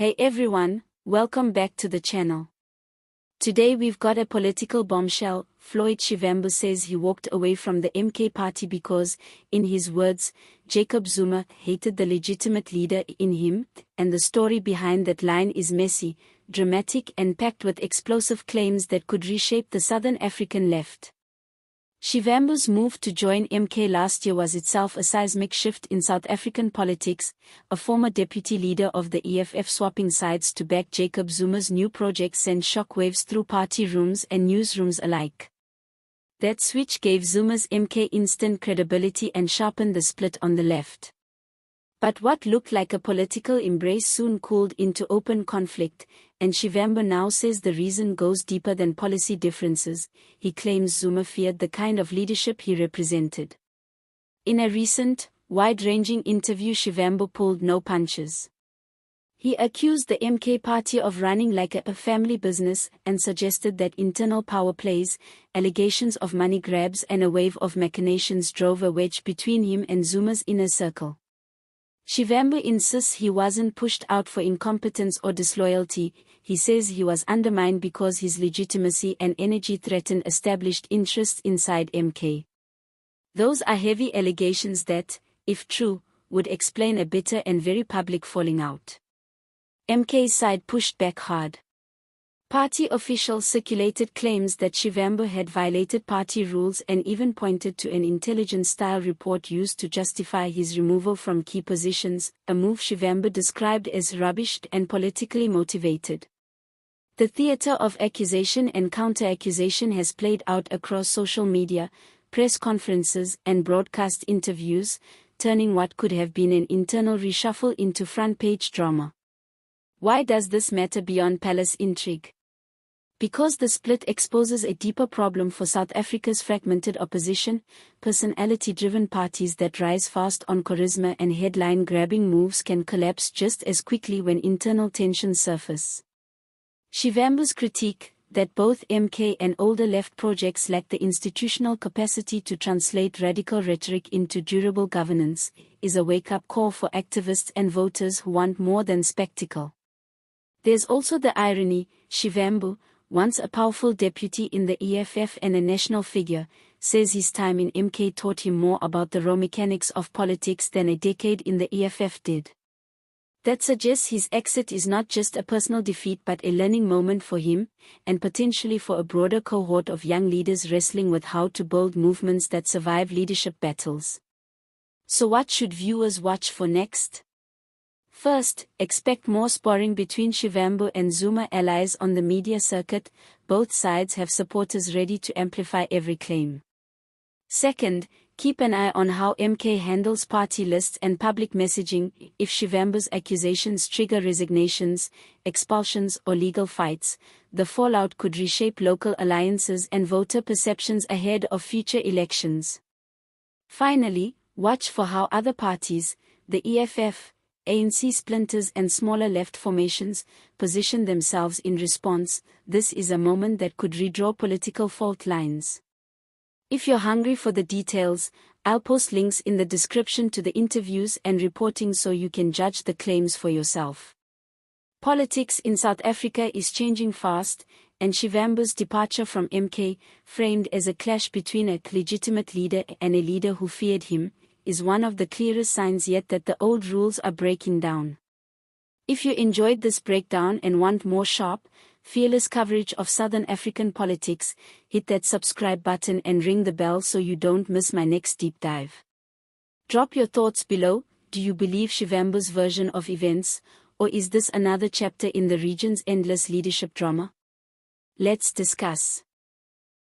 Hey everyone, welcome back to the channel. Today we've got a political bombshell. Floyd Shivambu says he walked away from the MK Party because, in his words, Jacob Zuma hated the legitimate leader in him, and the story behind that line is messy, dramatic and packed with explosive claims that could reshape the Southern African left. Shivambu's move to join MK last year was itself a seismic shift in South African politics, a former deputy leader of the EFF swapping sides to back Jacob Zuma's new project sent shockwaves through party rooms and newsrooms alike. That switch gave Zuma's MK instant credibility and sharpened the split on the left. But what looked like a political embrace soon cooled into open conflict, and Shivambu now says the reason goes deeper than policy differences. He claims Zuma feared the kind of leadership he represented. In a recent, wide-ranging interview, Shivambu pulled no punches. He accused the MK Party of running like a family business and suggested that internal power plays, allegations of money grabs and a wave of machinations drove a wedge between him and Zuma's inner circle. Shivambu insists he wasn't pushed out for incompetence or disloyalty. He says he was undermined because his legitimacy and energy threatened established interests inside MK. Those are heavy allegations that, if true, would explain a bitter and very public falling out. MK's side pushed back hard. Party officials circulated claims that Shivambu had violated party rules and even pointed to an intelligence-style report used to justify his removal from key positions, a move Shivambu described as rubbish and politically motivated. The theater of accusation and counter-accusation has played out across social media, press conferences and broadcast interviews, turning what could have been an internal reshuffle into front-page drama. Why does this matter beyond palace intrigue? Because the split exposes a deeper problem for South Africa's fragmented opposition. Personality-driven parties that rise fast on charisma and headline-grabbing moves can collapse just as quickly when internal tensions surface. Shivambu's critique, that both MK and older left projects lack the institutional capacity to translate radical rhetoric into durable governance, is a wake-up call for activists and voters who want more than spectacle. There's also the irony. Shivambu, once a powerful deputy in the EFF and a national figure, says his time in MK taught him more about the raw mechanics of politics than a decade in the EFF did. That suggests his exit is not just a personal defeat but a learning moment for him, and potentially for a broader cohort of young leaders wrestling with how to build movements that survive leadership battles. So what should viewers watch for next? First, expect more sparring between Shivambu and Zuma allies on the media circuit. Both sides have supporters ready to amplify every claim. Second, keep an eye on how MK handles party lists and public messaging. If Shivambu's accusations trigger resignations, expulsions or legal fights, the fallout could reshape local alliances and voter perceptions ahead of future elections. Finally, watch for how other parties, the EFF, ANC splinters and smaller left formations, position themselves in response. This is a moment that could redraw political fault lines. If you're hungry for the details, I'll post links in the description to the interviews and reporting so you can judge the claims for yourself. Politics in South Africa is changing fast, and Shivambu's departure from MK, framed as a clash between a legitimate leader and a leader who feared him, is one of the clearest signs yet that the old rules are breaking down. If you enjoyed this breakdown and want more sharp, fearless coverage of Southern African politics, hit that subscribe button and ring the bell so you don't miss my next deep dive. Drop your thoughts below. Do you believe Shivambu's version of events, or is this another chapter in the region's endless leadership drama? Let's discuss.